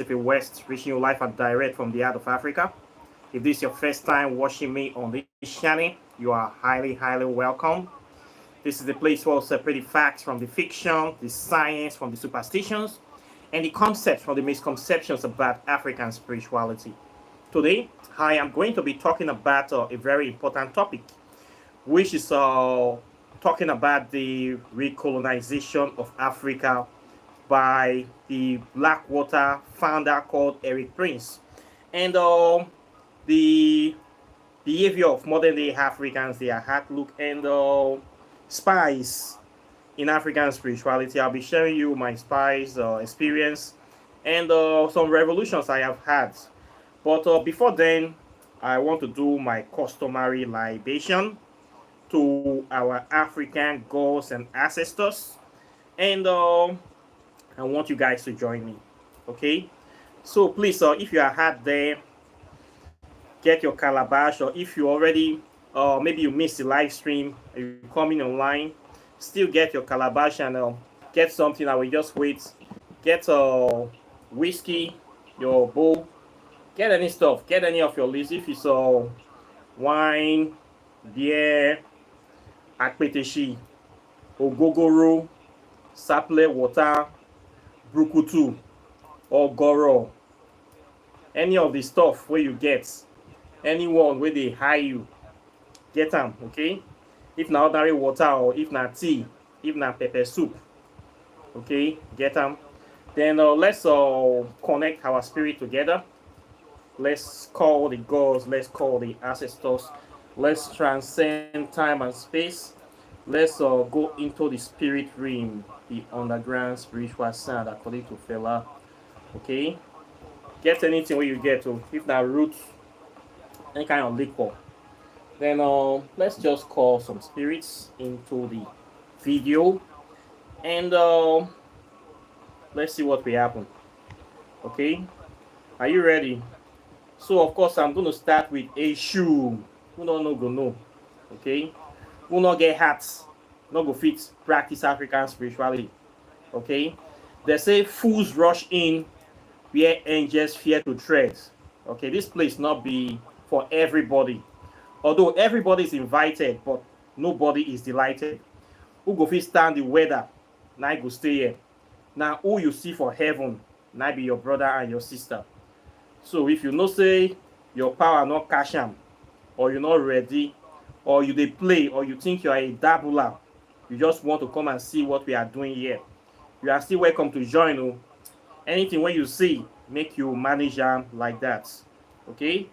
Pacific West, reaching you live and direct from the heart of Africa. If this is your first time watching me on this channel, you are highly welcome. This is the place where we separate the facts from the fiction, the science from the superstitions, and the concepts from the misconceptions about African spirituality. Today, I am going to be talking about a very important topic, which is talking about the recolonization of Africa by the Blackwater founder called Erik Prince, and the behavior of modern day Africans, their outlook, and spies in African spirituality. I'll be sharing you my spies experience and some revolutions I have had. But before then, I want to do my customary libation to our African gods and ancestors, and I want you guys to join me. Okay, so please, if you are out there, get your calabash, or if you already maybe you missed the live stream, you coming online, still get your calabash and get something. I will just wait. Get whiskey, your bowl, get any stuff, get any of your list. If it's wine, beer, akpeteshi, ogogoro, saple water, brukutu, or goro, any of the stuff where you get, anyone where they hire you, get them, okay? If na ordinary water, or if na tea, if na pepper soup, okay, get them. Then let's connect our spirit together. Let's call the gods, let's call the ancestors, let's transcend time and space. Let's go into the spirit realm, the underground spiritual sound, according to Fela. Okay, get anything where you get to. If that root, any kind of liquor, then let's just call some spirits into the video, and let's see what will happen. Okay, are you ready? So of course I'm going to start with a shoe. Who don't know go know? Okay, who not get hats? Not go fit practice African spirituality. Okay, they say fools rush in where angels fear to tread. Okay, this place not be for everybody. Although everybody is invited, but nobody is delighted. Who go fit stand the weather? Now go stay here. Now who you see for heaven? Now be your brother and your sister. So if you know say your power not cash am, or you're not ready, or you they play, or you think you are a dabbler, you just want to come and see what we are doing here, you are still welcome to join. Anything when you see, make you manage them like that. Okay,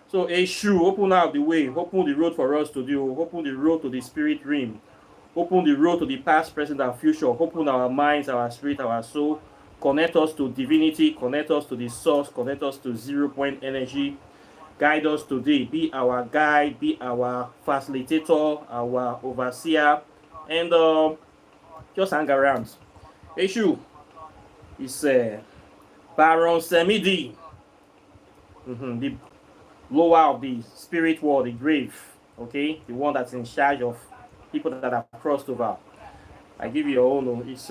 so a shoe, open out the way, open the road for us to do, open the road to the spirit realm, open the road to the past, present, and future, open our minds, our spirit, our soul, connect us to divinity, connect us to the source, connect us to 0 point energy, guide us today, be our guide, be our facilitator, our overseer, and just hang around. Eshu is Baron Semidi, the lower of the spirit world, the grave, okay, the one that's in charge of people that have crossed over. I give you your own. It's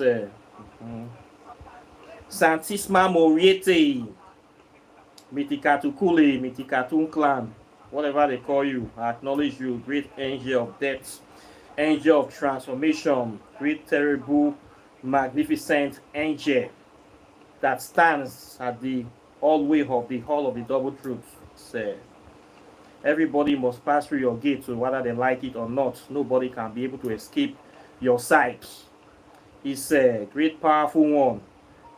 Santisma Moriete, Mitikatu Kule, Mitikatun Clan, whatever they call you. I acknowledge you, great angel of death, angel of transformation, great, terrible, magnificent angel that stands at the hallway of the hall of the double truth. Say, everybody must pass through your gate, so whether they like it or not, nobody can be able to escape your sight. He's a great, powerful one,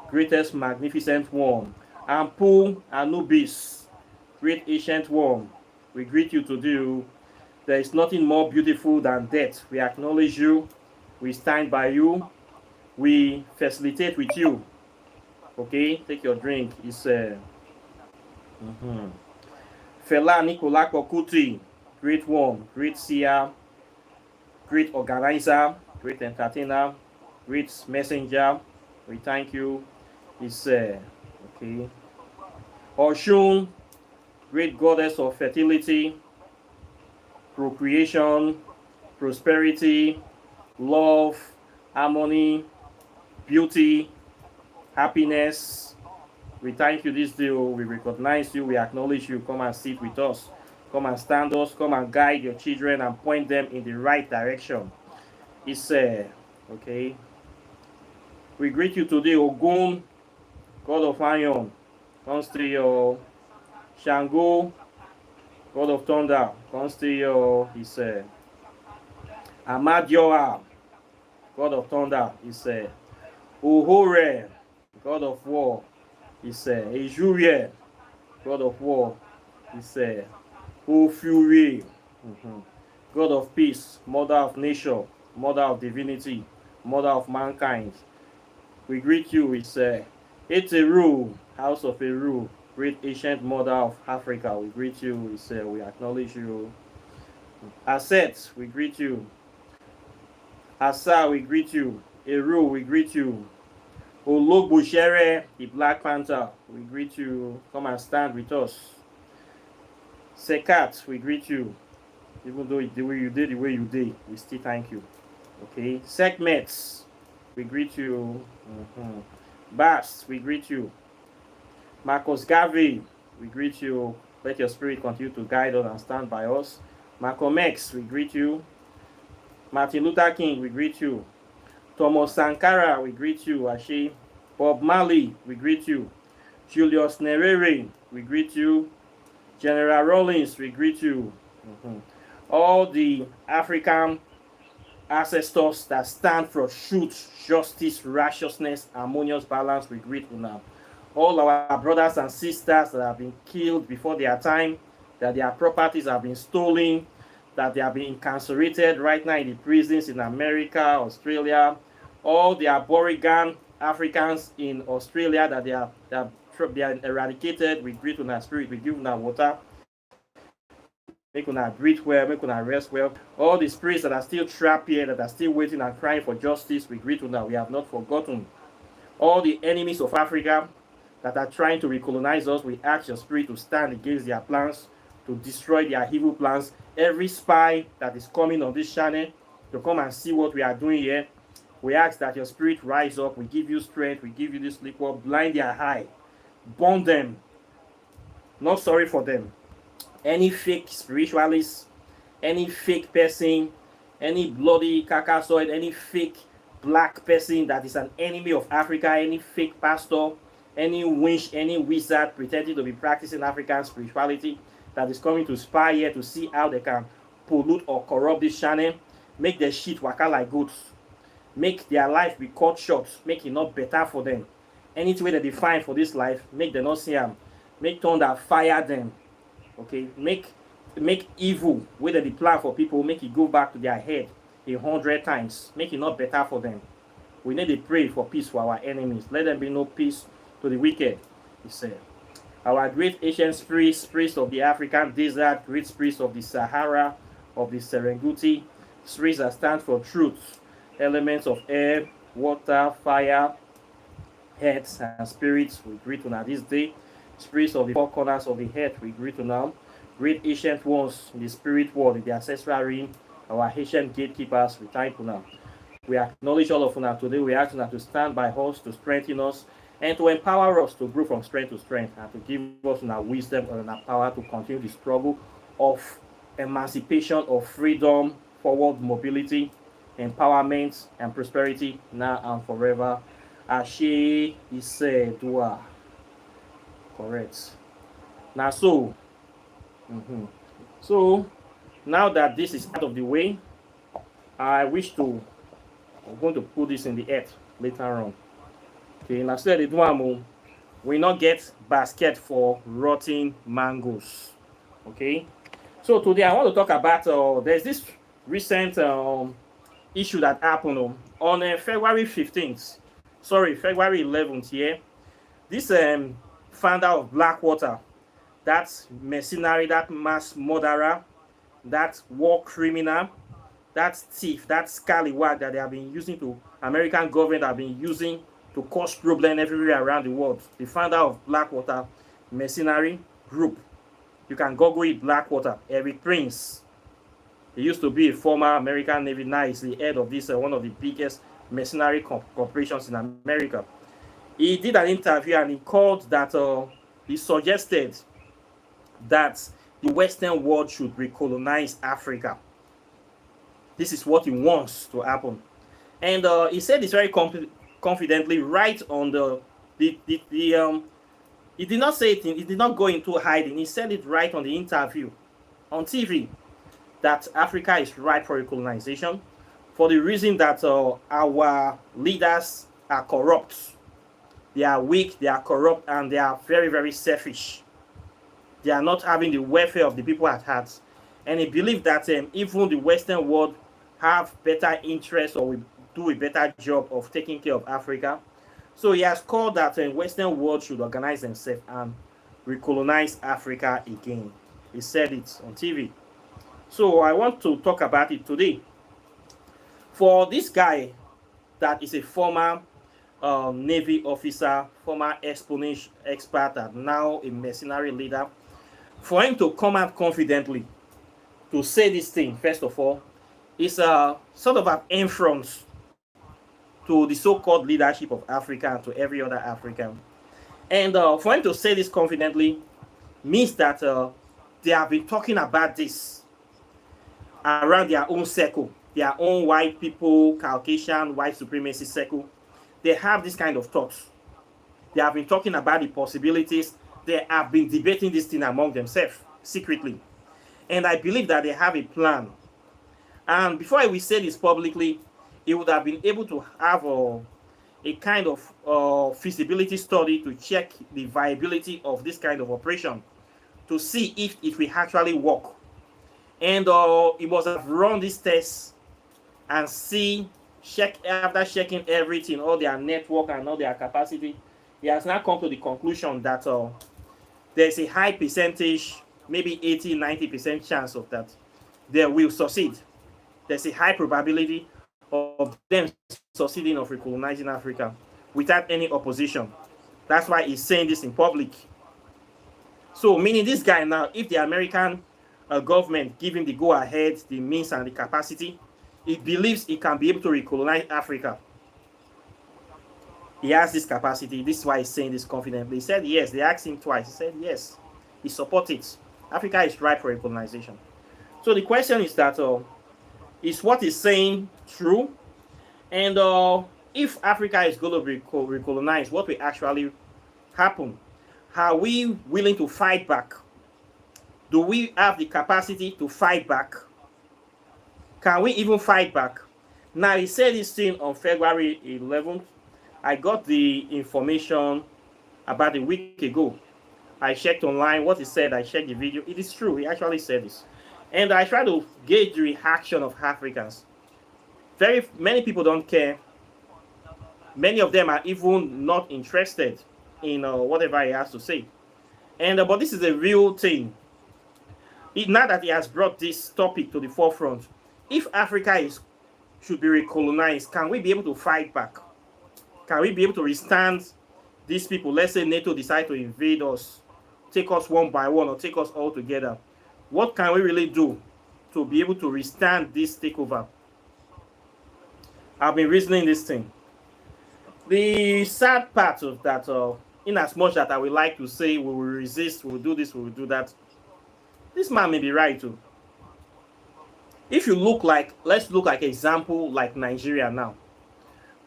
greatest, magnificent one. Ampu Anubis, great ancient one. We greet you today. There is nothing more beautiful than death. We acknowledge you. We stand by you. We facilitate with you. Okay, take your drink. It's Fela Nicola Kokuti, great one, great seer, great organizer, great entertainer, great messenger. We thank you. It's okay. Oshun, great goddess of fertility, procreation, prosperity, love, harmony, beauty, happiness, We thank you this day. We recognize you. We acknowledge you. Come and sit with us. Come and stand us. Come and guide your children and point them in the right direction. It's okay. We greet you today, Ogun, God of Iron. Comes to your Shango, God of Thunder. Comes to your Amadioa, God of Thunder. It's Uhore, God of War. It's Ejurie, God of War. It's Ofurie, God of Peace, Mother of Nature, Mother of Divinity, Mother of Mankind. We greet you. It's Eteru, House of Eru, great ancient Mother of Africa. We greet you. It's we acknowledge you. Aset, we greet you. Asa, we greet you. Eru, we greet you. Ologbo the Black Panther, we greet you. Come and stand with us. Sekat, we greet you. Even though the way you did, we still thank you. Okay. Segments, we greet you. Bass, we greet you. Marcus Garvey, we greet you. Let your spirit continue to guide us and stand by us. Malcolm X, we greet you. Martin Luther King, we greet you. Thomas Sankara, we greet you. Ashi. Bob Marley, we greet you. Julius Nyerere, we greet you. General Rawlings, we greet you. All the African ancestors that stand for truth, justice, righteousness, harmonious balance, we greet you now. All our brothers and sisters that have been killed before their time, that their properties have been stolen, that they have been incarcerated right now in the prisons in America, Australia, all the Aboriginal Africans in Australia that they are eradicated, we greet on our spirit, we give them our water, make una breathe well, make una rest well. All the spirits that are still trapped here, that are still waiting and crying for justice, we greet una, we have not forgotten. All the enemies of Africa that are trying to recolonize us, we ask your spirit to stand against their plans, to destroy their evil plans. Every spy that is coming on this channel to come and see what we are doing here, we ask that your spirit rise up. We give you strength, we give you this liquor, blind their eye, burn them, not sorry for them. Any fake spiritualist, any fake person, any bloody carcassoid, any fake black person that is an enemy of Africa, any fake pastor, any witch, any wizard pretending to be practicing African spirituality that is coming to spy here to see how they can pollute or corrupt this channel, make their shit waka like goats, make their life be cut short, make it not better for them. Anything that they find for this life, make them not see them, make thunder fire them. Okay, make evil whether they plan for people, make it go back to their head 100 times, make it not better for them. We need to pray for peace for our enemies. Let them be no peace to the wicked. He said, our great ancient spirits, spirits of the African desert, great spirits of the Sahara, of the Serengeti, spirits that stand for truth, elements of air, water, fire, heads, and spirits, we greet on this day. Spirits of the four corners of the earth, we greet now. Great ancient ones in the spirit world, in the ancestral realm, our ancient gatekeepers, we thank you now. We acknowledge all of you now today. We ask you now to stand by us, to strengthen us, and to empower us to grow from strength to strength, and to give us now wisdom and our power to continue the struggle of emancipation, of freedom, forward mobility, empowerment, and prosperity now and forever. Ashe Ise Dua. Correct. Now so now that this is out of the way, I wish to I'm going to put this in the earth later on. Okay, now said it one we not get basket for rotting mangoes. Okay, so today I want to talk about there's this recent issue that happened on February 15th. Sorry, February 11th here. This founder of Blackwater, that mercenary, that mass murderer, that war criminal, that thief, that scallywag that they have been using to, American government have been using to cause problem everywhere around the world. The founder of Blackwater mercenary group. You can Google it, Blackwater, Erik Prince. He used to be a former American Navy. Now he's the head of this, one of the biggest mercenary corporations in America. He did an interview and he called that, he suggested that the Western world should recolonize Africa. This is what he wants to happen. And he said this very confidently right on he did not say it, he did not go into hiding. He said it right on the interview on TV that Africa is ripe for recolonization for the reason that our leaders are corrupt. They are weak, they are corrupt, and they are very, very selfish. They are not having the welfare of the people at heart. And he believed that even the Western world have better interests or will do a better job of taking care of Africa. So he has called that Western world should organize themselves and recolonize Africa again. He said it on TV. So I want to talk about it today. For this guy that is a former Navy officer, former espionage expert, and now a mercenary leader, for him to come out confidently to say this thing, first of all, is a sort of an affront to the so-called leadership of Africa and to every other African. And for him to say this confidently means that they have been talking about this around their own circle, their own white people, Caucasian, white supremacy circle. They have this kind of thoughts. They have been talking about the possibilities. They have been debating this thing among themselves secretly. And I believe that they have a plan. And before I will say this publicly, he would have been able to have a kind of feasibility study to check the viability of this kind of operation to see if it will actually work. And he must have run this test and after checking everything, all their network and all their capacity, he has now come to the conclusion that there's a high percentage, maybe 80-90% chance of that they will succeed. There's a high probability of them succeeding of recolonizing Africa without any opposition. That's why he's saying this in public. So meaning this guy now, if the American government give him the go-ahead, the means and the capacity, he believes he can be able to recolonize Africa. He has this capacity. This is why he's saying this confidently. He said yes. They asked him twice. He said yes. He supports it. Africa is ripe for recolonization. So the question is that is what he's saying true? And if Africa is going to be recolonized, what will actually happen? Are we willing to fight back? Do we have the capacity to fight back? Can we even fight back? Now, he said this thing on February 11th. I got the information about a week ago. I checked online what he said. I checked the video. It is true. He actually said this. And I try to gauge the reaction of Africans. Very many people don't care. Many of them are even not interested in whatever he has to say. And but this is a real thing. Now that he has brought this topic to the forefront, if Africa should be recolonized, can we be able to fight back? Can we be able to withstand these people? Let's say NATO decide to invade us, take us one by one, or take us all together. What can we really do to be able to withstand this takeover? I've been reasoning this thing. The sad part of that, in as much that I would like to say we will resist, we will do this, we will do that, this man may be right too. If you let's look like example like Nigeria now.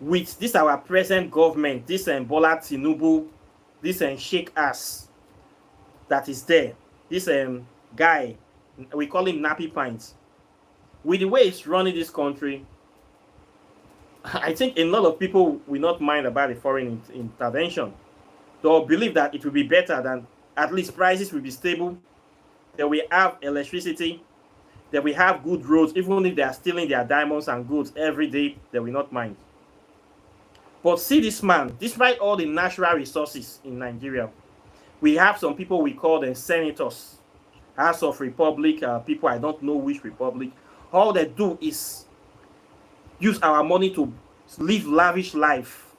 With this our present government, this Bola Tinubu, this Sheikh ass that is there, this guy, we call him Nappy Pines. With the way it's running this country, I think a lot of people will not mind about the foreign intervention. They'll believe that it will be better than, at least prices will be stable, that we have electricity, that we have good roads, even if they are stealing their diamonds and goods every day, they will not mind. But see this man, despite all the natural resources in Nigeria, we have some people we call them senators, House of Republic, people I don't know which republic. All they do is use our money to live lavish life.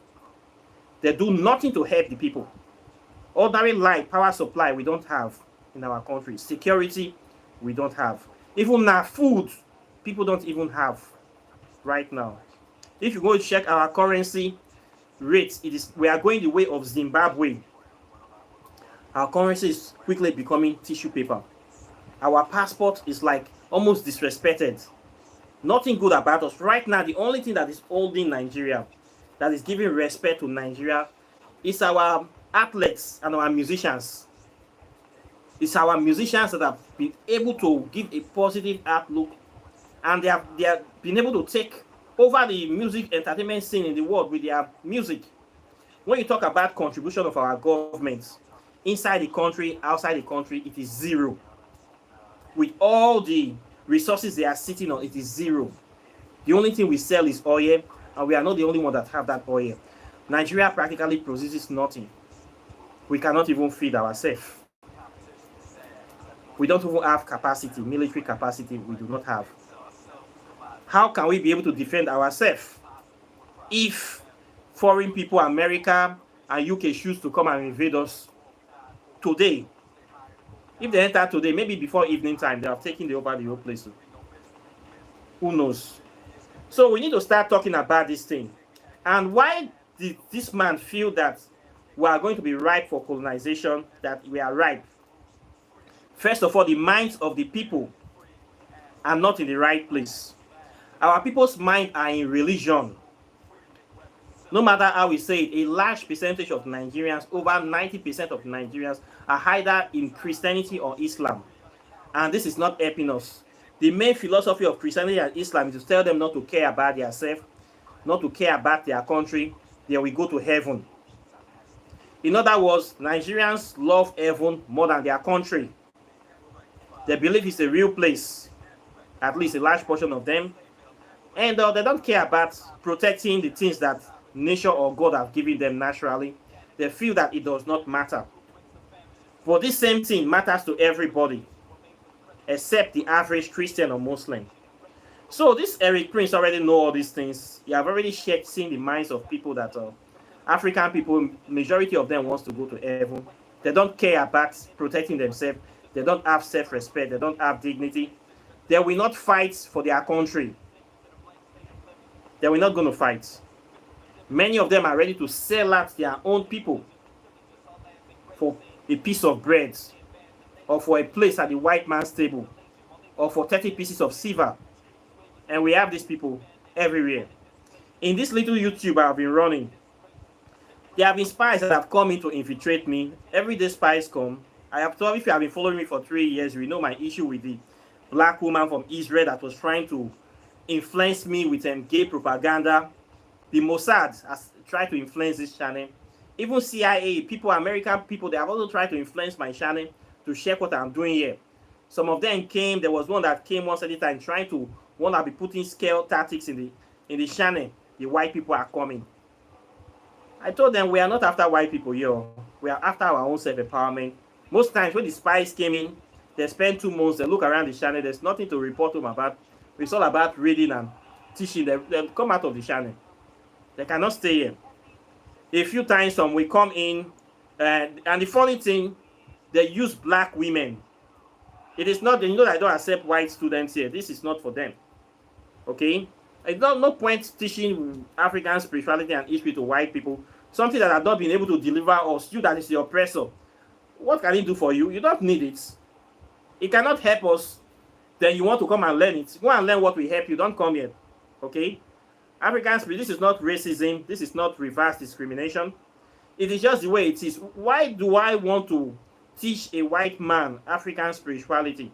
They do nothing to help the people. Ordinary light, power supply, we don't have in our country. Security, we don't have. Even now, food, people don't even have right now. If you go check our currency, rate, we are going the way of Zimbabwe. Our currency is quickly becoming tissue paper. Our passport is like almost disrespected. Nothing good about us. Right now, the only thing that is holding Nigeria, that is giving respect to Nigeria, is our athletes and our musicians. It's our musicians that have been able to give a positive outlook, and they have been able to take over the music entertainment scene in the world with their music. When you talk about contribution of our governments, inside the country, outside the country, it is zero. With all the resources they are sitting on, it is zero. The only thing we sell is oil, and we are not the only one that have that oil. Nigeria practically produces nothing. We cannot even feed ourselves. We don't even have capacity, military capacity we do not have. How can we be able to defend ourselves if foreign people, America and UK, choose to come and invade us today? If they enter today, maybe before evening time, they have taken over the whole place. Who knows? So we need to start talking about this thing. And why did this man feel that we are going to be ripe for colonization, that we are ripe? First of all, the minds of the people are not in the right place. Our people's minds are in religion. No matter how we say it, a large percentage of Nigerians, over 90% of Nigerians, are either in Christianity or Islam. And this is not helping us. The main philosophy of Christianity and Islam is to tell them not to care about themselves, not to care about their country, then we go to heaven. In other words, Nigerians love heaven more than their country. They believe it's a real place, at least a large portion of them. And they don't care about protecting the things that nature or God have given them naturally. They feel that it does not matter. But this same thing matters to everybody, except the average Christian or Muslim. So this Erik Prince already know all these things. He have already seen the minds of people that African people, majority of them wants to go to heaven. They don't care about protecting themselves. They don't have self-respect. They don't have dignity. They will not fight for their country. They will not going to fight. Many of them are ready to sell out their own people for a piece of bread, or for a place at the white man's table, or for 30 pieces of silver. And we have these people everywhere. In this little YouTube I've been running, there have been spies that have come in to infiltrate me. Every day spies come. I have told, if you have been following me for 3 years, you know my issue with the black woman from Israel that was trying to influence me with gay propaganda. The Mossad has tried to influence this channel. Even CIA people, American people, they have also tried to influence my channel to check what I'm doing here. Some of them came. There was one that came once at a time trying to want to be putting scale tactics in the channel. The white people are coming. I told them we are not after white people here. We are after our own self-empowerment. Most times when the spies came in, they spend 2 months, they look around the channel, there's nothing to report to them about. It's all about reading and teaching. They come out of the channel. They cannot stay here. A few times some will come in, and the funny thing, they use black women. It is not, you know that I don't accept white students here. This is not for them. Okay? It's no point teaching African spirituality and history to white people. Something that have not been able to deliver us. You that is the oppressor. What can it do for you? You don't need it. It cannot help us. Then you want to come and learn it. Go and learn what will help you. Don't come here. Okay? African spirit, this is not racism. This is not reverse discrimination. It is just the way it is. Why do I want to teach a white man African spirituality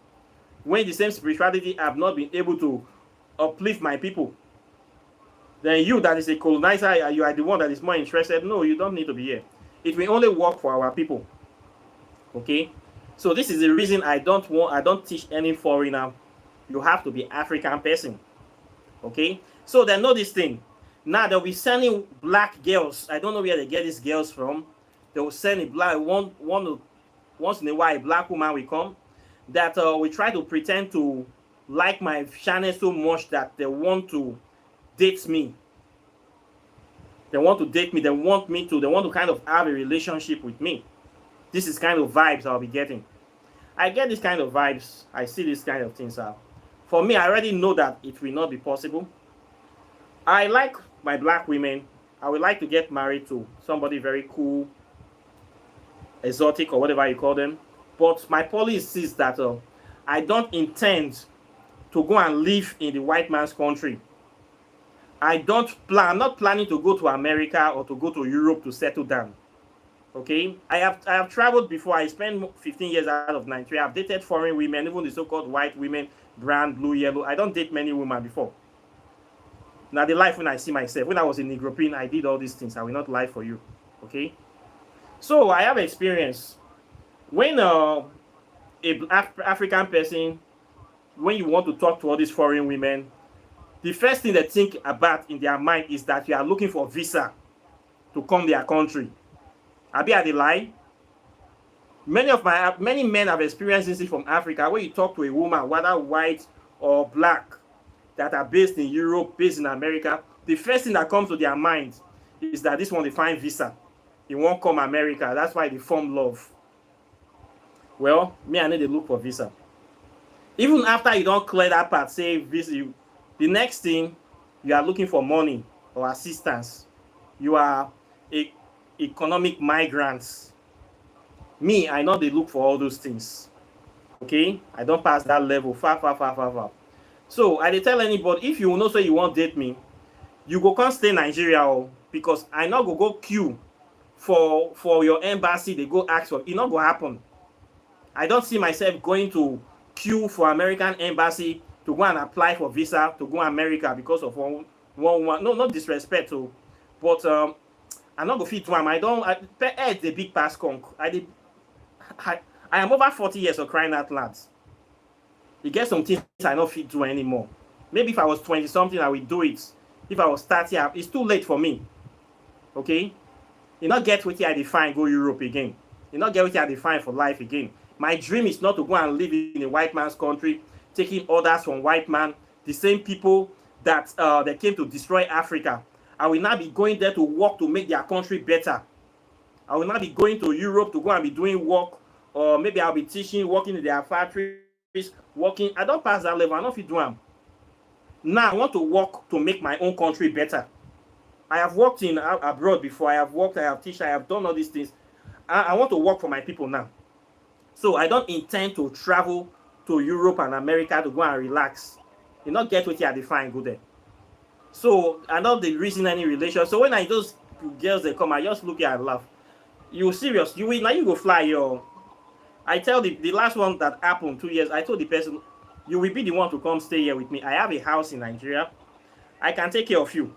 when the same spirituality have not been able to uplift my people? Then you that is a colonizer, you are the one that is more interested. No, you don't need to be here. It will only work for our people. Okay? So this is the reason I don't teach any foreigner. You have to be African person. Okay? So they know this thing. Now they'll be sending black girls. I don't know where they get these girls from. They will send a black once in a while a black woman will come that will try to pretend to like my channel so much that they want to date me. They want to date me. They want to kind of have a relationship with me. This is kind of vibes I'll be getting. I get this kind of vibes. I see this kind of things out. For me, I already know that it will not be possible. I like my black women. I would like to get married to somebody very cool, exotic, or whatever you call them. But my policy is that I don't intend to go and live in the white man's country. I'm not planning to go to America or to go to Europe to settle down. Okay, I have traveled before. I spent 15 years out of Nigeria. I've dated foreign women, even the so-called white women, brown, blue, yellow. I don't date many women before. Now the life when I see myself, when I was in Negropin, I did all these things. I will not lie for you. Okay, so I have experience. When African person, when you want to talk to all these foreign women, the first thing they think about in their mind is that you are looking for visa to come their country. Abi I dey lie? Many men have experienced this from Africa. When you talk to a woman, whether white or black, that are based in Europe, based in America, the first thing that comes to their mind is that this one they find visa. He won't come America. That's why they form love. Well, me I need to look for visa. Even after you don't clear that part, say visa, the next thing you are looking for money or assistance. You are economic migrants. Me, I know they look for all those things. Okay, I don't pass that level. Far. So I dey tell anybody, if you know say you won't date me, you go come stay Nigeria, because I not go queue for your embassy. They go ask for it. Not go happen. I don't see myself going to queue for American embassy to go and apply for visa to go America because of one. No, not disrespect, but I'm not go fit to am. It's a big pass conk. I am over 40 years of crying out loud. You get some things I not fit do anymore. Maybe if I was 20 something, I would do it. If I was 30, it's too late for me. Okay? You not get what I define go Europe again. You not get what I define for life again. My dream is not to go and live in a white man's country, taking orders from white man, the same people that they came to destroy Africa. I will not be going there to work to make their country better. I will not be going to Europe to go and be doing work, or maybe I'll be teaching, working in their factories, working. I don't pass that level. I don't fit do them. Now I want to work to make my own country better. I have worked in abroad before. I have teached, I have done all these things. I want to work for my people now. So I don't intend to travel to Europe and America to go and relax. You not get what you are defined, go there. So I not the reason any relation. So when those girls they come, I just look at and laugh. You serious? You will now you go fly your. I tell the last one that happened 2 years. I told the person, you will be the one to come stay here with me. I have a house in Nigeria. I can take care of you.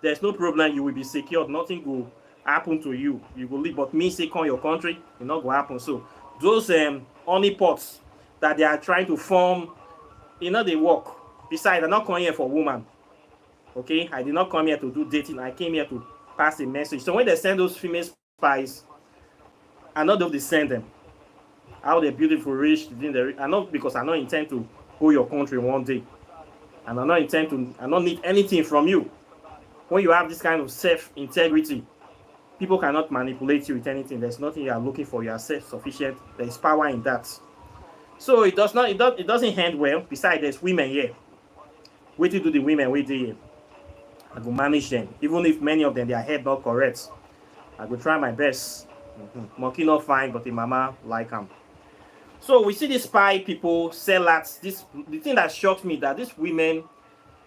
There's no problem. You will be secured. Nothing will happen to you. You will live, but me say come your country, it not going to happen. So those honeypots that they are trying to form, they work. Besides, I'm not coming here for woman. Okay, I did not come here to do dating. I came here to pass a message. So when they send those female spies, I know they send them. How they're beautiful, rich, I know, because I don't intend to hold your country one day. And I don't need anything from you. When you have this kind of self-integrity, people cannot manipulate you with anything. There's nothing you are looking for. You are self-sufficient. There is power in that. So it doesn't end well. Besides, there's women here. Wait to do the women wait here. I go manage them. Even if many of them, their head not correct. I go try my best. Monkey not fine, but the mama like them. So we see these spy people, sellers. The thing that shocks me that these women,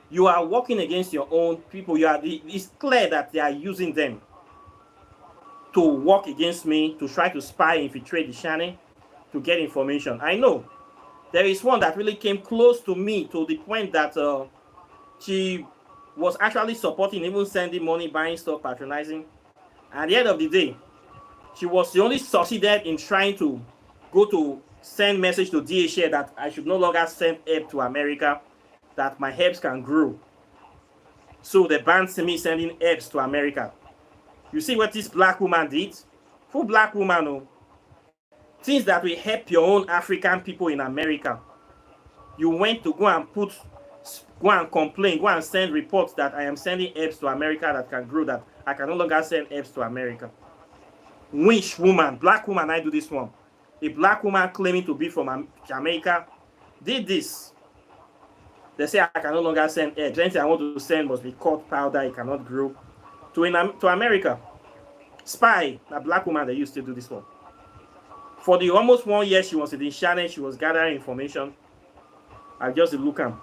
you are working against your own people. It's clear that they are using them to work against me, to try to spy, infiltrate the channel, to get information. I know there is one that really came close to me to the point that she was actually supporting, even sending money, buying stuff, patronizing. At the end of the day, she only succeeded in trying to go to send message to DHL that I should no longer send help to America, that my helps can grow. So they banned me sending helps to America. You see what this black woman did? Full black woman, things that will help your own African people in America. You went to go and complain, go and send reports that I am sending helps to America that can grow, that I can no longer send helps to America. Which woman, black woman, I do this one. A black woman claiming to be from Jamaica did this. They say I can no longer send helps. Anything I want to send must be cut powder, it cannot grow. to America. Spy, a black woman that used to do this one. For the almost 1 year she was in the channel, she was gathering information. I just look am.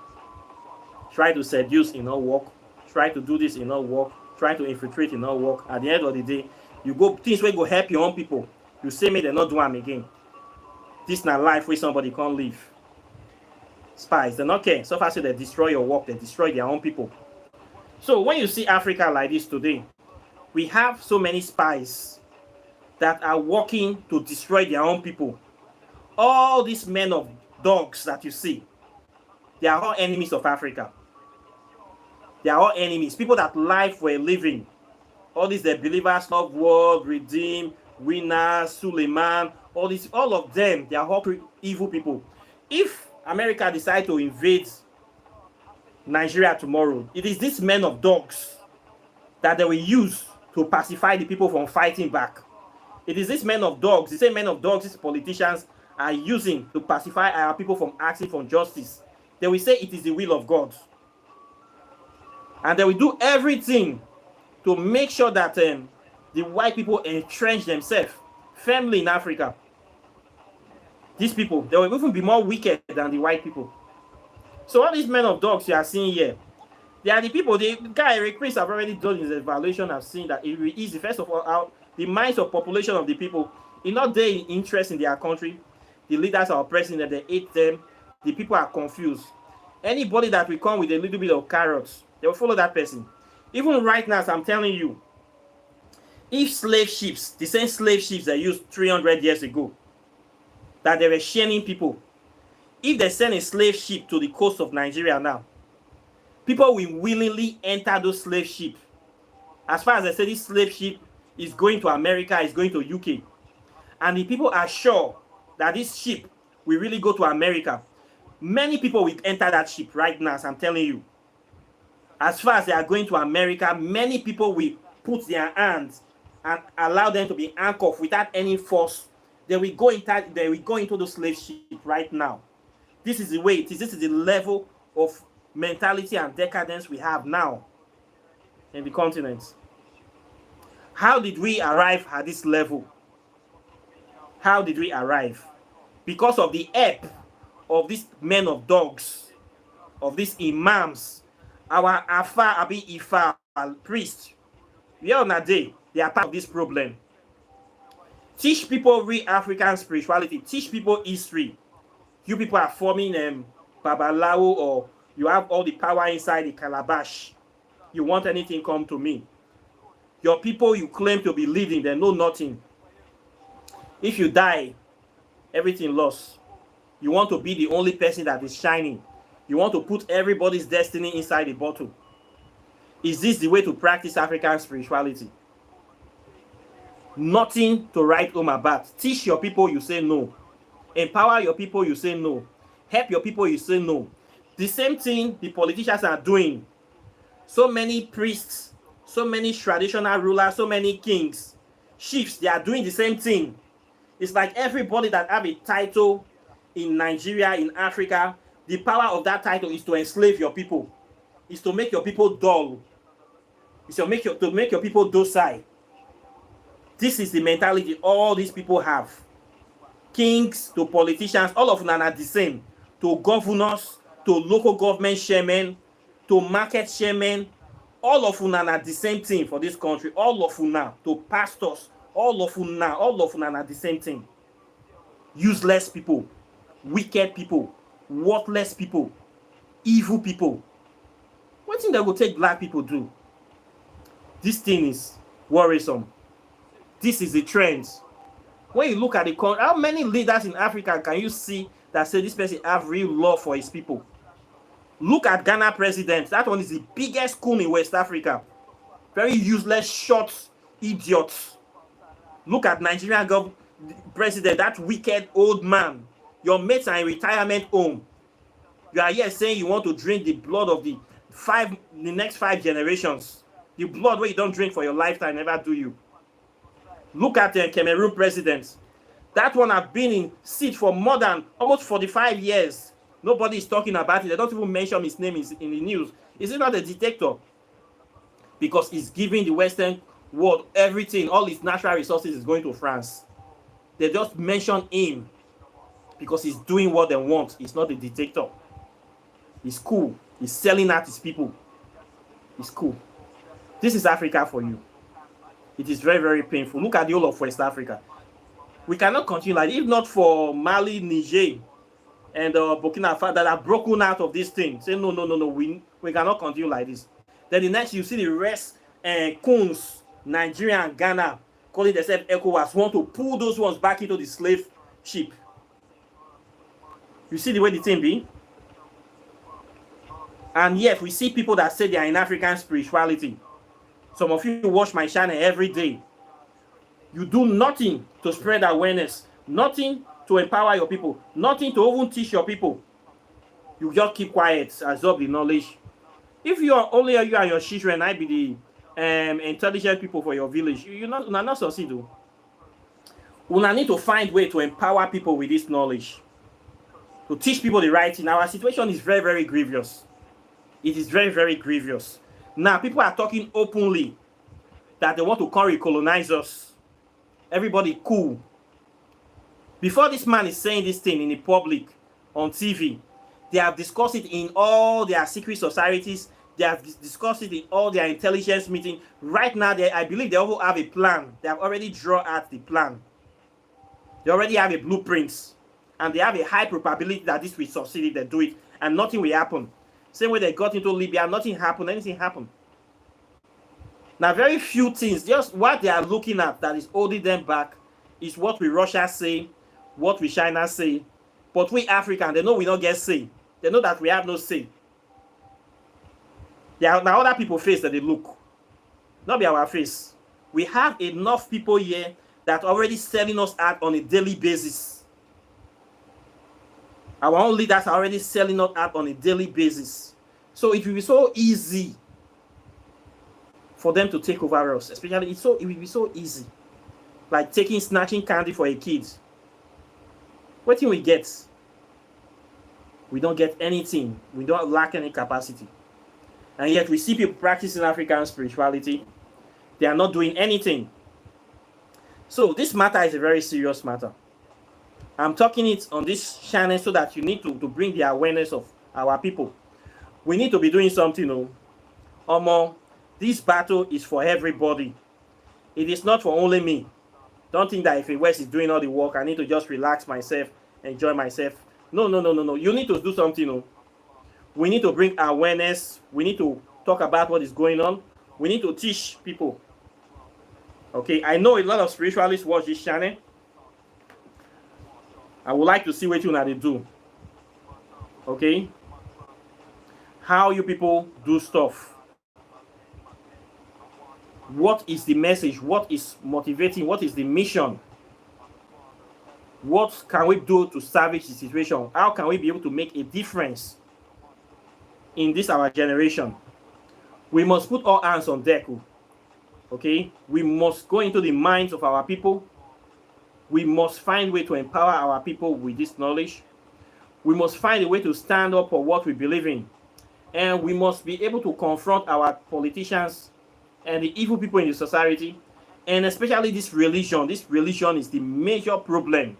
Try to seduce in no work. Try to do this in no work. Try to infiltrate in no work. At the end of the day, you go things where go help your own people. You say me they not do them again. This not life where somebody can't live. Spies, they not care. So far, so they destroy your work, they destroy their own people. So when you see Africa like this today, we have so many spies that are working to destroy their own people. All these men of dogs that you see, they are all enemies of Africa. They are all enemies. People that life for a living. All these the believers, love world, redeem, winners, Suleiman, all of them, they are all evil people. If America decide to invade Nigeria tomorrow, it is these men of dogs that they will use to pacify the people from fighting back. It is these men of dogs, the same men of dogs these politicians are using to pacify our people from asking for justice. They will say it is the will of God. And they will do everything to make sure that the white people entrench themselves firmly in Africa. These people, they will even be more wicked than the white people. So all these men of dogs you are seeing here, they are the people, the guy Erik have already done his evaluation, have seen that it is easy, first of all, out the minds of population of the people, in not their interest in their country. The leaders are oppressing them, they hate them, the people are confused. Anybody that will come with a little bit of carrots, they will follow that person. Even right now, as I'm telling you, if slave ships, the same slave ships they used 300 years ago, that they were sharing people, if they send a slave ship to the coast of Nigeria now, people will willingly enter those slave ships. As far as I say, this slave ship is going to America, is going to UK. And the people are sure that this ship will really go to America. Many people will enter that ship right now, as I'm telling you. As far as they are going to America, many people will put their hands and allow them to be handcuffed without any force. They will go into the slave ship right now. This is the way it is. This is the level of mentality and decadence we have now in the continent. How did we arrive at this level? How did we arrive? Because of the help of these men of dogs, of these imams, our Ifa priests. We are not they are part of this problem. Teach people real African spirituality. Teach people history. You people are forming Babalawo, or you have all the power inside the calabash. You want anything, come to me. Your people you claim to be leading, they know nothing. If you die, everything lost. You want to be the only person that is shining. You want to put everybody's destiny inside a bottle. Is this the way to practice African spirituality? Nothing to write home about. Teach your people, you say no. Empower your people, you say no. Help your people, you say no. The same thing the politicians are doing. So many priests, so many traditional rulers, so many kings, chiefs, they are doing the same thing. It's like everybody that have a title in Nigeria, in Africa, the power of that title is to enslave your people. Is to make your people dull. Is to make your people docile. This is the mentality all these people have. Kings to politicians, all of them are the same. To governors, to local government chairmen, to market chairmen, all of them are the same thing for this country. All of them now, to pastors, all of them are the same thing. Useless people, wicked people, worthless people, evil people. What thing that will take black people do? This thing is worrisome. This is the trend. When you look at the country, how many leaders in Africa can you see that say this person have real love for his people? Look at Ghana president. That one is the biggest coon in West Africa. Very useless, short idiots. Look at Nigerian president, that wicked old man. Your mates are in retirement home. You are here saying you want to drink the blood of the next 5 generations. The blood where you don't drink for your lifetime never do you. Look at the Cameroon president. That one has been in seat for more than almost 45 years. Nobody is talking about it. They don't even mention his name in the news. Is he not a dictator? because he's giving the Western world everything. All his natural resources is going to France. They just mention him because he's doing what they want. He's not a dictator. He's cool. He's selling out his people. He's cool. This is Africa for you. It is very, very painful. Look at the whole of West Africa. We cannot continue like, if not for Mali, Niger, and Burkina Faso that have broken out of this thing. Say no, we cannot continue like this. Then the next you see the rest, Coons, Nigeria and Ghana calling themselves ECOWAS, want to pull those ones back into the slave ship. You see the way the thing be? And yet we see people that say they are in African spirituality. Some of you watch my channel every day. You do nothing to spread awareness, nothing to empower your people, nothing to even teach your people. You just keep quiet, absorb the knowledge. If you are only you and your children, I be the intelligent people for your village, you not succeed. We need to find way to empower people with this knowledge, to teach people the right thing. Our situation is very, very grievous. It is very, very grievous. Now, people are talking openly that they want to come recolonize us. Everybody cool. Before this man is saying this thing in the public, on TV, they have discussed it in all their secret societies. They have discussed it in all their intelligence meetings. Right now, I believe they also have a plan. They have already drawn out the plan. They already have a blueprint. And they have a high probability that this will succeed if they do it. And nothing will happen. Same way they got into Libya, nothing happened, anything happened. Now, very few things, just what they are looking at that is holding them back is what will Russia say, what will China say. But we Africans, they know we don't get say. They know that we have no say. Now other people face that they look. Not be our face. We have enough people here that are already selling us out on a daily basis. Our own leaders are already selling us out on a daily basis. So it will be so easy for them to take over us. Especially, it will be so easy. Like snatching candy for a kid. What do we get? We don't get anything. We don't lack any capacity. And yet we see people practicing African spirituality. They are not doing anything. So this matter is a very serious matter. I'm talking it on this channel so that you need to bring the awareness of our people. We need to be doing something. This battle is for everybody. It is not for only me. Don't think that if the West is doing all the work, I need to just relax myself, enjoy myself. No. You need to do something. We need to bring awareness. We need to talk about what is going on. We need to teach people. Okay, I know a lot of spiritualists watch this channel. I would like to see what you do. Okay? How you people do stuff. What is the message? What is motivating? What is the mission? What can we do to salvage the situation? How can we be able to make a difference in this our generation? We must put all hands on deck. Okay? We must go into the minds of our people. We must find a way to empower our people with this knowledge. We must find a way to stand up for what we believe in. And we must be able to confront our politicians and the evil people in the society. And especially this religion. This religion is the major problem.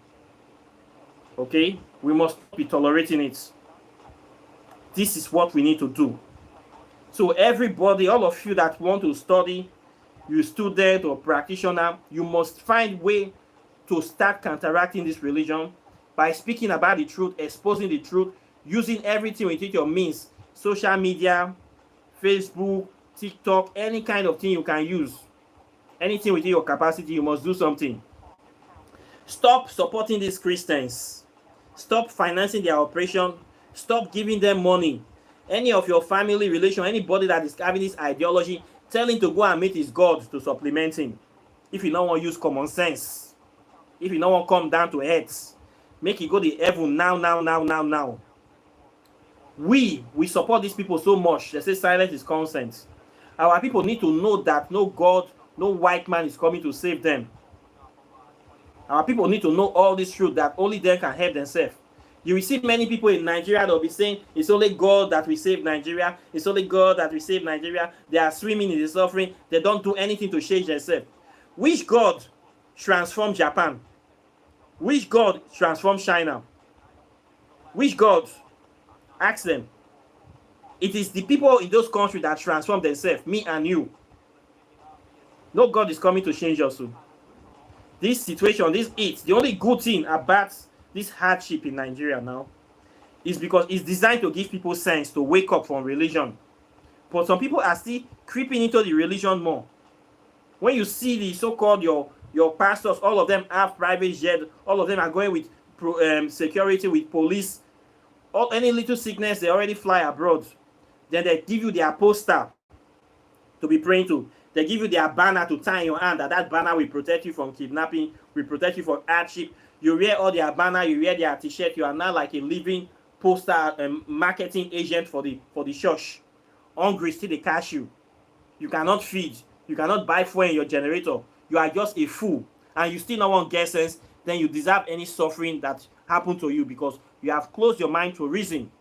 Okay? We must be tolerating it. This is what we need to do. So everybody, all of you that want to study, you student or practitioner, you must find a way to start counteracting this religion by speaking about the truth, exposing the truth, using everything within your means. Social media, Facebook, TikTok, any kind of thing you can use. Anything within your capacity, you must do something. Stop supporting these Christians. Stop financing their operation. Stop giving them money. Any of your family relation, anybody that is having this ideology, tell him to go and meet his God to supplement him. If you don't want to use common sense. If you don't want to come down to earth, make it go to heaven now. We support these people so much. They say silence is consent. Our people need to know that no God, no white man is coming to save them. Our people need to know all this truth that only they can help themselves. You will see many people in Nigeria that will be saying, it's only God that will save Nigeria. It's only God that will save Nigeria. They are swimming in the suffering. They don't do anything to change themselves. Which God transformed Japan? Which God transformed China? Which God? Ask them. It is the people in those countries that transform themselves, me and you. No God is coming to change us. This situation, this the only good thing about this hardship in Nigeria now is because it's designed to give people sense to wake up from religion. But some people are still creeping into the religion more. When you see the so-called your pastors, all of them have private jet, all of them are going with security, with police. Any little sickness, they already fly abroad. Then they give you their poster to be praying to. They give you their banner to tie in your hand, that banner will protect you from kidnapping, will protect you from hardship. You wear all their banner, you wear their t-shirt, you are now like a living poster marketing agent for the church. Hungry, still they catch you. You cannot feed. You cannot buy fuel in your generator. You are just a fool. And you still not want get sense, then you deserve any suffering that happened to you because you have closed your mind to reason.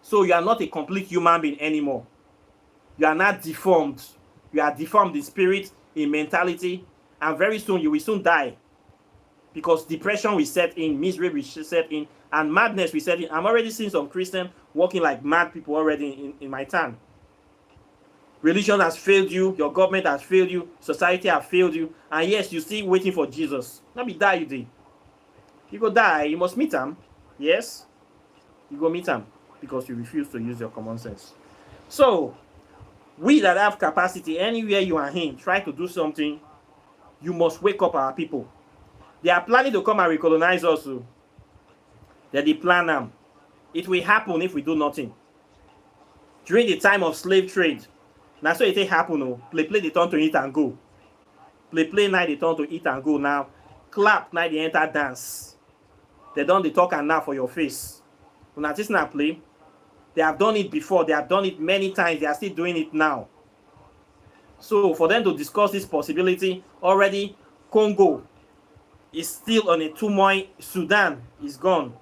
So you are not a complete human being anymore. You are not deformed. You are deformed in spirit, in mentality, and very soon you will soon die. Because depression will set in, misery will set in, and madness will set in. I'm already seeing some Christians walking like mad people already in my town. Religion has failed you, your government has failed you, society has failed you, and yes, you're still waiting for Jesus. Not be die you did. You go die, you must meet him. Yes? You go meet him because you refuse to use your common sense. So, we that have capacity, anywhere you are in, try to do something. You must wake up our people. They are planning to come and recolonize us. That they plan them. It will happen if we do nothing. During the time of slave trade, now so it happen. Play they turn to eat and go. Play now they turn to eat and go now. Clap now they enter dance. They don't they talk and now for your face. When I just not play. They have done it before. They have done it many times. They are still doing it now. So for them to discuss this possibility, already Congo is still on a turmoil. Sudan is gone.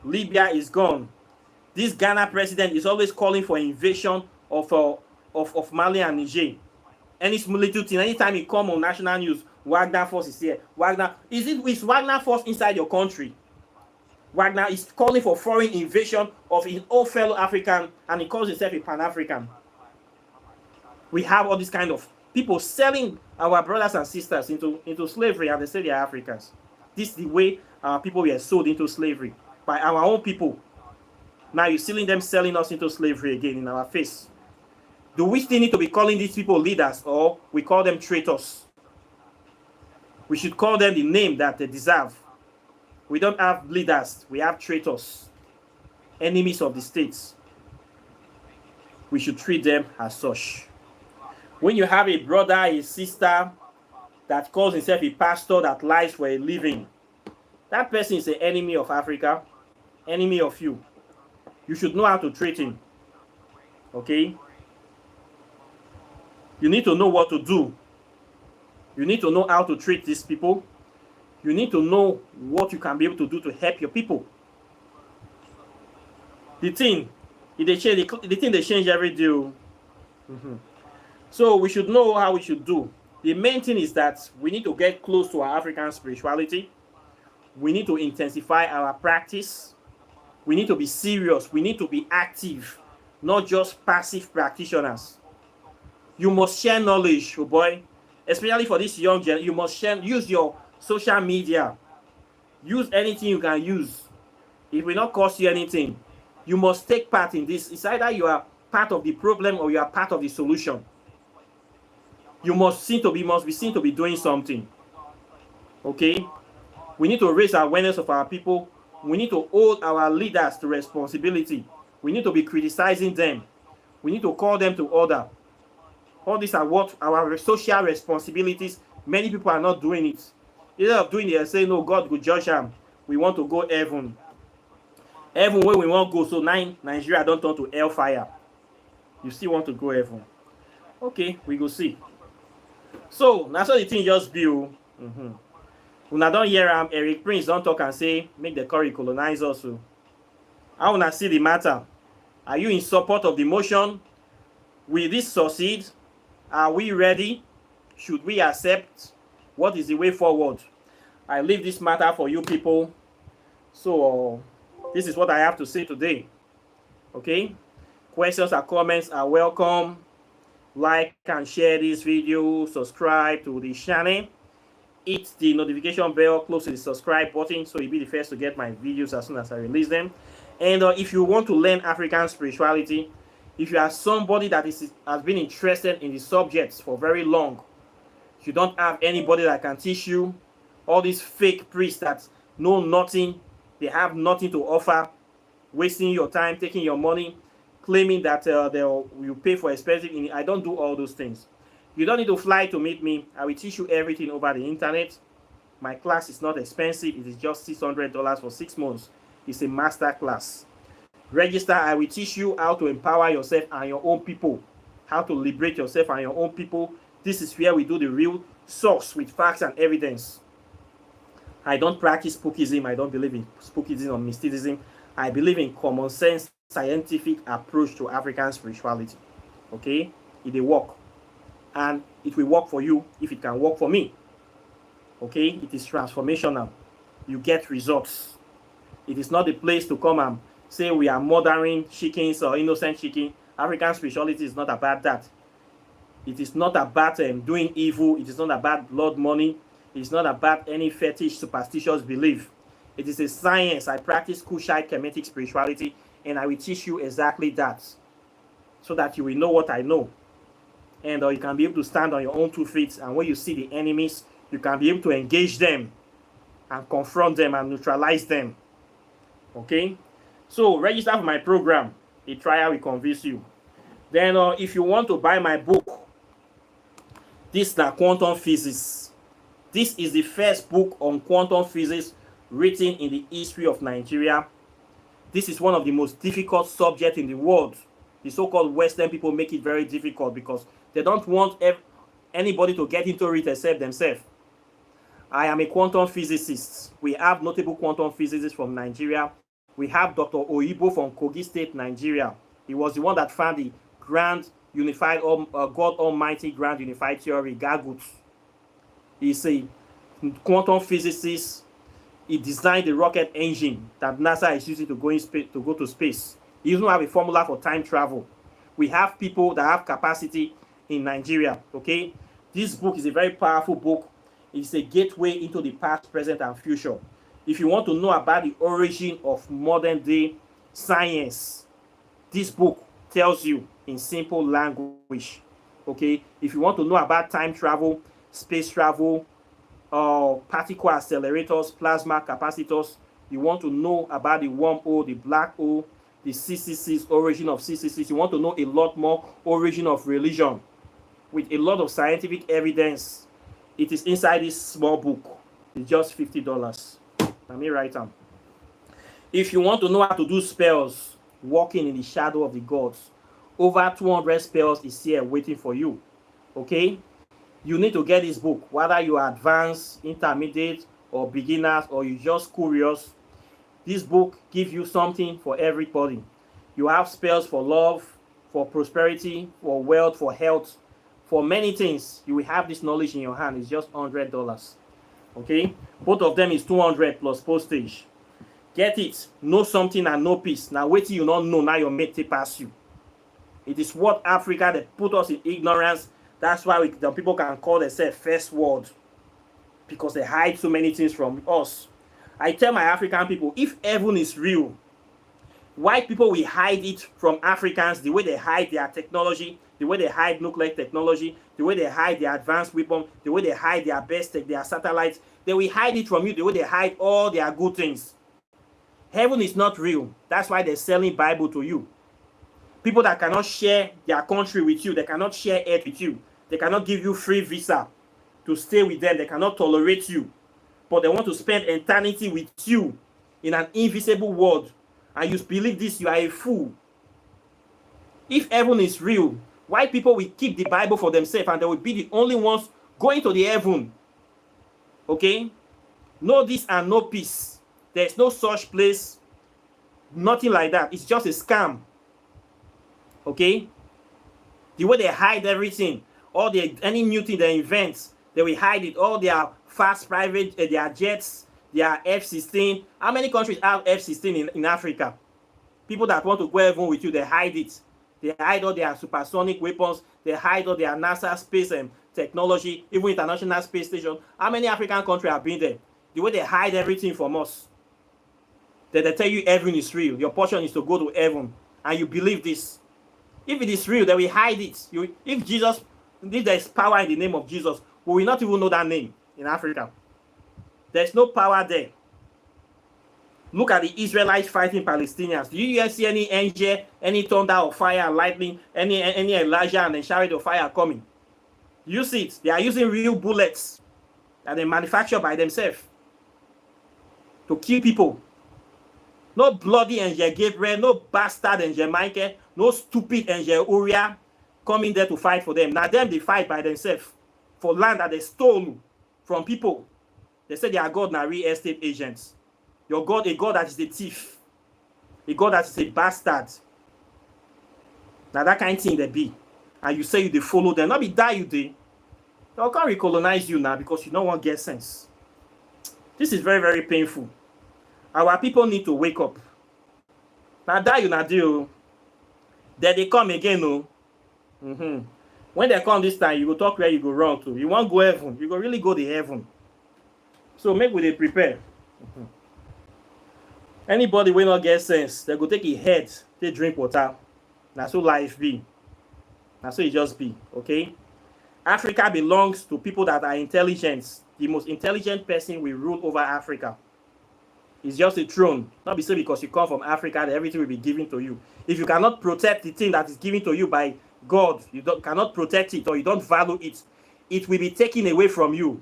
Libya is gone. This Ghana president is always calling for invasion of Mali and Niger. Any little thing, anytime he come on national news, Wagner force is here. Is Wagner force inside your country? Wagner is calling for foreign invasion of his own fellow African, and he calls himself a Pan-African. We have all these kind of people selling our brothers and sisters into slavery, and they say they are Africans. This is the way our people were sold into slavery by our own people. Now you're seeing them selling us into slavery again in our face. Do we still need to be calling these people leaders, or we call them traitors? We should call them the name that they deserve. We don't have leaders, we have traitors, enemies of the states. We should treat them as such. When you have a brother, a sister that calls himself a pastor that lies for a living, that person is an enemy of Africa, enemy of you. You should know how to treat him. Okay? You need to know what to do. You need to know how to treat these people. You need to know what you can be able to do to help your people. The thing they change every day. Mm-hmm. So we should know how we should do. The main thing is that we need to get close to our African spirituality. We need to intensify our practice. We need to be serious. We need to be active, not just passive practitioners. You must share knowledge, oh boy. Especially for this young gen, you must use your social media. Use anything you can use. It will not cost you anything. You must take part in this. It's either you are part of the problem or you are part of the solution. You must be seen to be doing something. Okay? We need to raise awareness of our people. We need to hold our leaders to responsibility. We need to be criticizing them. We need to call them to order. All these are what our social responsibilities. Many people are not doing it. Instead of doing it, they say, no, God will judge them. We want to go heaven. Heaven where we want to go. So now Nigeria don't turn to hellfire. You still want to go heaven. Okay, we go see. So, that's how the thing just be. Mm-hmm. Una don't hear Erik Prince don't talk and say make the curry colonize also. How una see the matter? Are you in support of the motion? Will this succeed? Are we ready? Should we accept? What is the way forward? I leave this matter for you people. So this is what I have to say today. Okay? Questions or comments are welcome. Like and share this video. Subscribe to the channel. Hit the notification bell close to the subscribe button so you'll be the first to get my videos as soon as I release them. And if you want to learn African spirituality, if you are somebody that has been interested in the subjects for very long, you don't have anybody that can teach you, all these fake priests that know nothing, they have nothing to offer, wasting your time, taking your money, claiming that you pay for expensive. I don't do all those things. You don't need to fly to meet me. I will teach you everything over the internet. My class is not expensive. It is just $600 for 6 months. It's a master class. Register. I will teach you how to empower yourself and your own people. How to liberate yourself and your own people. This is where we do the real source with facts and evidence. I don't practice spookism. I don't believe in spookism or mysticism. I believe in common sense, scientific approach to African spirituality. Okay? It will work. And it will work for you if it can work for me. Okay? It is transformational. You get results. It is not a place to come and say we are murdering chickens or innocent chicken. African spirituality is not about that. It is not about doing evil. It is not about blood money. It is not about any fetish, superstitious belief. It is a science. I practice Kushite Kemetic spirituality, and I will teach you exactly that, so that you will know what I know. And you can be able to stand on your own 2 feet, and when you see the enemies, you can be able to engage them and confront them and neutralize them. Okay? So register for my program. A trial will convince you. Then if you want to buy my book, this is Quantum Physics. This is the first book on quantum physics written in the history of Nigeria. This is one of the most difficult subjects in the world. The so-called Western people make it very difficult because they don't want anybody to get into it except themselves. I am a quantum physicist. We have notable quantum physicists from Nigeria. We have Dr. Oyibo from Kogi State, Nigeria. He was the one that found the Grand Unified, God Almighty Grand Unified Theory, GAGUT. He's a quantum physicist. He designed the rocket engine that NASA is using to go to space. He even have a formula for time travel. We have people that have capacity in Nigeria. Okay, this book is a very powerful book. It's a gateway into the past, present, and future. If you want to know about the origin of modern day science, this book tells you in simple language. Okay, if you want to know about time travel, space travel, particle accelerators, plasma capacitors, you want to know about the wormhole, the black hole, the CCCs, origin of CCCs, you want to know a lot more origin of religion with a lot of scientific evidence, it is inside this small book. It's just $50. Let me write them. If you want to know how to do spells, walking in the shadow of the gods, over 200 spells is here waiting for you. Okay? You need to get this book, whether you are advanced, intermediate, or beginners, or you're just curious. This book gives you something for everybody. You have spells for love, for prosperity, for wealth, for health, for many things. You will have this knowledge in your hand. It's just $100. Okay? Both of them is $200 plus postage. Get it. Know something and know peace. Now wait till you not know. Now your mate take pass you. It is what Africa that put us in ignorance. That's why the people can call themselves first world, because they hide so many things from us. I tell my African people, if heaven is real, white people will hide it from Africans the way they hide their technology, the way they hide nuclear technology, the way they hide their advanced weapon, the way they hide their best tech, their satellites. They will hide it from you the way they hide all their good things. Heaven is not real. That's why they're selling Bible to you. People that cannot share their country with you, they cannot share earth with you, they cannot give you free visa to stay with them, they cannot tolerate you, but they want to spend eternity with you in an invisible world, and you believe this, you are a fool. If heaven is real, white people will keep the Bible for themselves and they will be the only ones going to the heaven. Okay? No this and no peace. There's no such place. Nothing like that. It's just a scam. Okay? The way they hide everything, any new thing they invent, they will hide it. All their fast private, their jets, their F-16. How many countries have F-16 in Africa? People that want to go heaven with you, they hide it. They hide all their supersonic weapons. They hide all their NASA space and technology, even International Space Station. How many African countries have been there? The way they hide everything from us. They tell you heaven is real. Your portion is to go to heaven. And you believe this. If it is real, then we hide it. If there is power in the name of Jesus, we will not even know that name in Africa. There's no power there. Look at the Israelites fighting Palestinians. Do you see any angel, any thunder or fire and lightning, any Elijah and a chariot of fire coming? You see it. They are using real bullets that they manufacture by themselves to kill people. No bloody angel Gabriel, no bastard angel Michael, no stupid angel Uriah coming there to fight for them. Now them they fight by themselves for land that they stole from people. They say they are God now real estate agents. Your God, a God that is a thief, a God that is a bastard. Now that kind of thing they be. And you say you they follow them. Not be die you they. They'll come recolonize you now because you don't want to get sense. This is very, very painful. Our people need to wake up. Now that you not do. Then they come again, no. When they come this time, you go talk where you go wrong to. You want to go heaven. You go really go to heaven. So make we they prepare. Anybody will not get sense, they go take a head, they drink water. That's so life be. That's so it just be. Okay? Africa belongs to people that are intelligent. The most intelligent person will rule over Africa. It's just a throne. Not be so because you come from Africa that everything will be given to you. If you cannot protect the thing that is given to you by God, you cannot protect it or you don't value it, it will be taken away from you.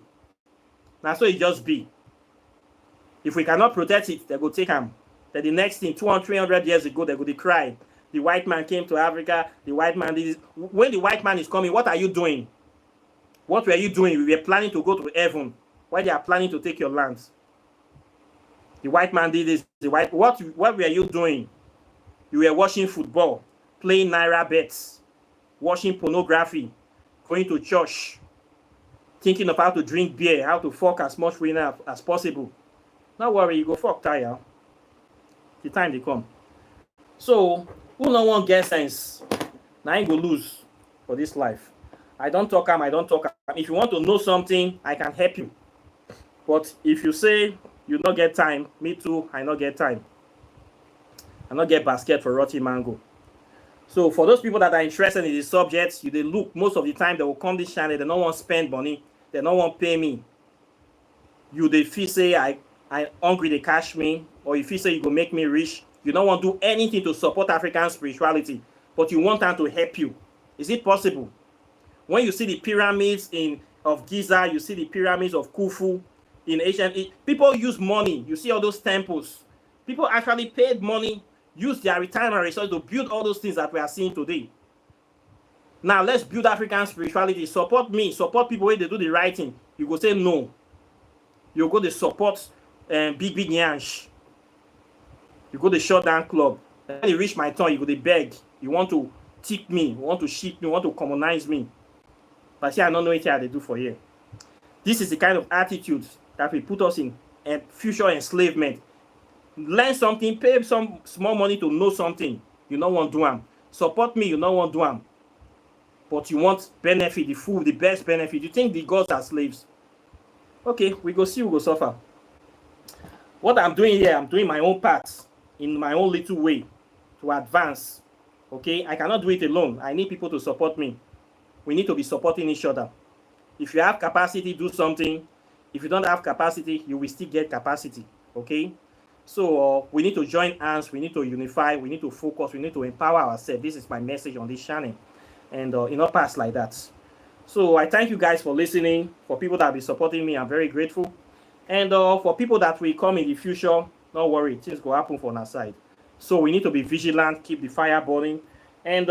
That's so it just be. If we cannot protect it, they go take them. Then the next thing, 200, 300 years ago, they go to cry. The white man came to Africa. The white man did this. When the white man is coming, what are you doing? What were you doing? We were planning to go to heaven. Why they are planning to take your lands? The white man did this. What were you doing? You were watching football, playing naira bets, watching pornography, going to church, thinking of how to drink beer, how to fuck as much winner as possible. Not worry, you go fuck tire. The time they come. So, who no one get sense? Now I go lose for this life. I don't talk. If you want to know something, I can help you. But if you say you don't get time, me too, I not get time. I not get basket for rotty mango. So for those people that are interested in the subjects, they look most of the time they will come this channel, they don't want to spend money, they don't want to pay me. You they feel say I hungry they cash me, or if you say you go make me rich, you don't want to do anything to support African spirituality, but you want them to help you. Is it possible? When you see the pyramids of Giza, you see the pyramids of Khufu in ancient people use money. You see all those temples. People actually paid money, use their retirement resources to build all those things that we are seeing today. Now let's build African spirituality. Support me, support people when they do the right thing. You go say no. You go to support big yansh. You go to shut down club. When you reach my turn, you go to beg. You want to tick me, you want to shit me, you want to commonize me. But see, I don't know what they do for you. This is the kind of attitude that will put us in future enslavement. Learn something, pay some small money to know something. You don't want to do them. Support me, you don't want to do them. But you want benefit, the full, the best benefit. You think the gods are slaves. Okay, we go see, we go suffer. What I'm doing here, I'm doing my own part in my own little way to advance. Okay, I cannot do it alone. I need people to support me. We need to be supporting each other. If you have capacity, do something. If you don't have capacity, you will still get capacity. Okay, so we need to join hands. We need to unify. We need to focus. We need to empower ourselves. This is my message on this channel, and in our past like that. So I thank you guys for listening. For people that have been supporting me, I'm very grateful. And for people that will come in the future, don't worry, things will happen for our side. So we need to be vigilant, keep the fire burning, and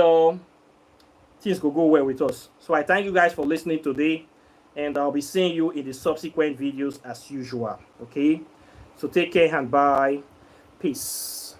things will go well with us. So I thank you guys for listening today. and I'll be seeing you in the subsequent videos as usual. Okay, so take care and bye. Peace.